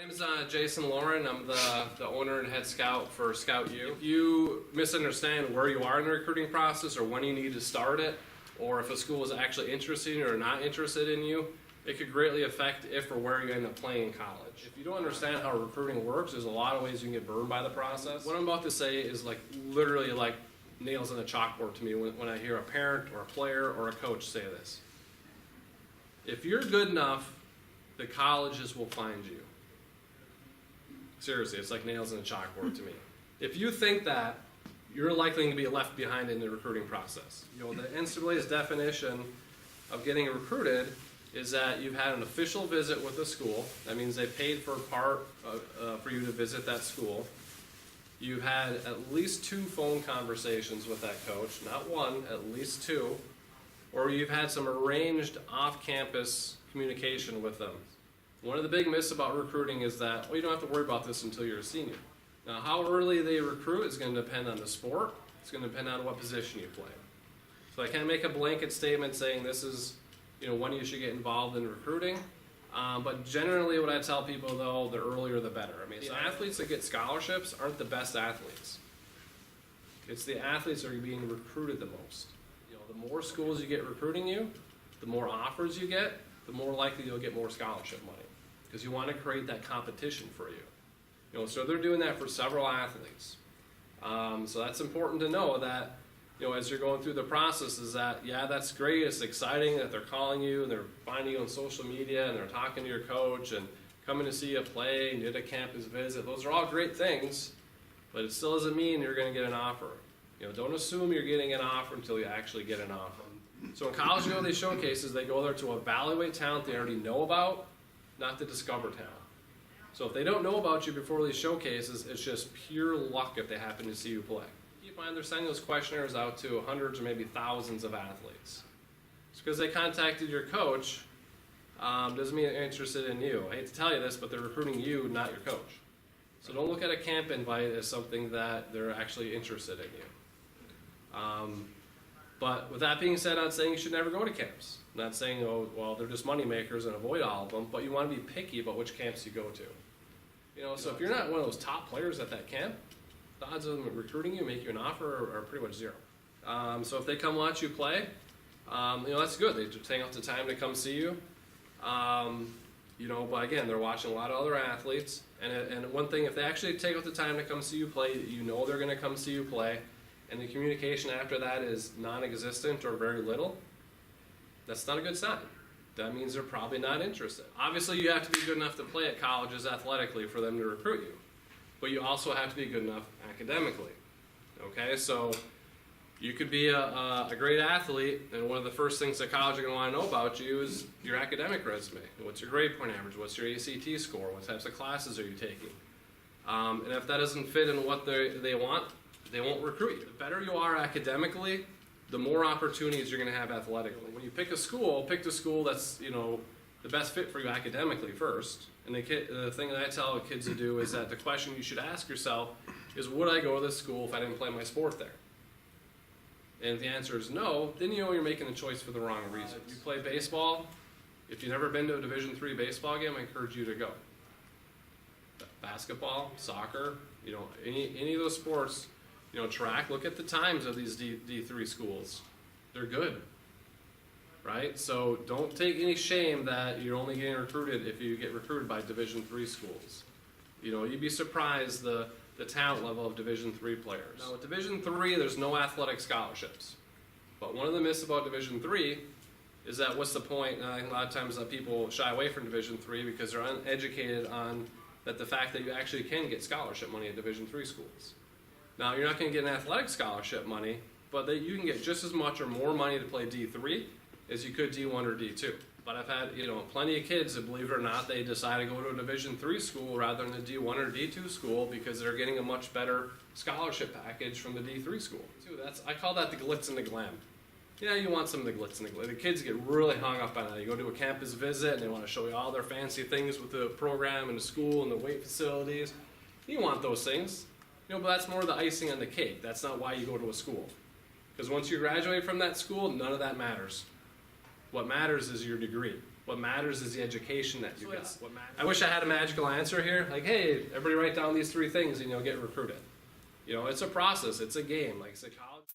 My name is Jason Lauren. I'm the owner and head scout for ScoutU. If you misunderstand where you are in the recruiting process or when you need to start it, or if a school is actually interested in you or not interested in you, it could greatly affect if or where you end up playing in college. If you don't understand how recruiting works, there's a lot of ways you can get burned by the process. What I'm about to say is literally like nails on the chalkboard to me when I hear a parent or a player or a coach say this. If you're good enough, the colleges will find you. Seriously, it's like nails on a chalkboard to me. If you think that, you're likely to be left behind in the recruiting process. You know, the NCAA's definition of getting recruited is that you've had an official visit with the school. That means they paid for for you to visit that school. You've had at least 2 phone conversations with that coach, not one, at least 2. Or you've had some arranged off-campus communication with them. One of the big myths about recruiting is that, well, you don't have to worry about this until you're a senior. Now, how early they recruit is going to depend on the sport. It's going to depend on what position you play. So I can't make a blanket statement saying this is, when you should get involved in recruiting. But generally what I tell people, though, the earlier the better. I mean, the athletes that get scholarships aren't the best athletes. It's the athletes that are being recruited the most. The more schools you get recruiting you, the more offers you get, the more likely you'll get more scholarship money. Because you want to create that competition for you. So they're doing that for several athletes. So that's important to know that, as you're going through the process is that, yeah, that's great. It's exciting that they're calling you and they're finding you on social media and they're talking to your coach and coming to see you play and did a campus visit. Those are all great things, but it still doesn't mean you're going to get an offer. Don't assume you're getting an offer until you actually get an offer. So in college, these showcases, they go there to evaluate talent they already know about, not to discover talent. So if they don't know about you before these showcases, it's just pure luck if they happen to see you play. Keep in mind, they're sending those questionnaires out to hundreds or maybe thousands of athletes. Just because they contacted your coach doesn't mean they're interested in you. I hate to tell you this, but they're recruiting you, not your coach. So don't look at a camp invite as something that they're actually interested in you. But with that being said, I'm not saying you should never go to camps. I'm not saying, oh, well, they're just money makers and avoid all of them, but you want to be picky about which camps you go to. So if you're not one of those top players at that camp, the odds of them recruiting you, make you an offer are pretty much zero. So if they come watch you play, that's good. They just take out the time to come see you. But again, they're watching a lot of other athletes. And one thing, if they actually take out the time to come see you play, they're going to come see you play, and the communication after that is non-existent or very little, that's not a good sign. That means they're probably not interested. Obviously, you have to be good enough to play at colleges athletically for them to recruit you, but you also have to be good enough academically. Okay, so you could be a great athlete, and one of the first things that college are going to want to know about you is your academic resume. What's your grade point average? What's your ACT score? What types of classes are you taking? And if that doesn't fit in what they want, they won't recruit you. The better you are academically, the more opportunities you're going to have athletically. When you pick the school that's the best fit for you academically first. And the thing that I tell kids to do is that the question you should ask yourself is, would I go to this school if I didn't play my sport there? And if the answer is no, then you're making the choice for the wrong reasons. You play baseball. If you've never been to a Division III baseball game, I encourage you to go. Basketball, soccer, any of those sports. Track, look at the times of these D3 schools. They're good, right? So don't take any shame that you're only getting recruited if you get recruited by Division III schools. You'd be surprised the talent level of Division III players. Now, with Division III, there's no athletic scholarships. But one of the myths about Division III is that what's the point? And I think a lot of times people shy away from Division III because they're uneducated on the fact that you actually can get scholarship money at Division III schools. Now, you're not going to get an athletic scholarship money, but you can get just as much or more money to play D3 as you could D1 or D2. But I've had plenty of kids that, believe it or not, they decide to go to a Division III school rather than a D1 or D2 school because they're getting a much better scholarship package from the D3 school. I call that the glitz and the glam. Yeah, you want some of the glitz and the glam. The kids get really hung up on that. You go to a campus visit and they want to show you all their fancy things with the program and the school and the weight facilities. You want those things. But that's more the icing on the cake. That's not why you go to a school. Because once you graduate from that school, none of that matters. What matters is your degree. What matters is the education that you got. I wish I had a magical answer here. Like, hey, everybody write down these 3 things and you'll get recruited. You know, it's a process. It's a game. Like, it's a college.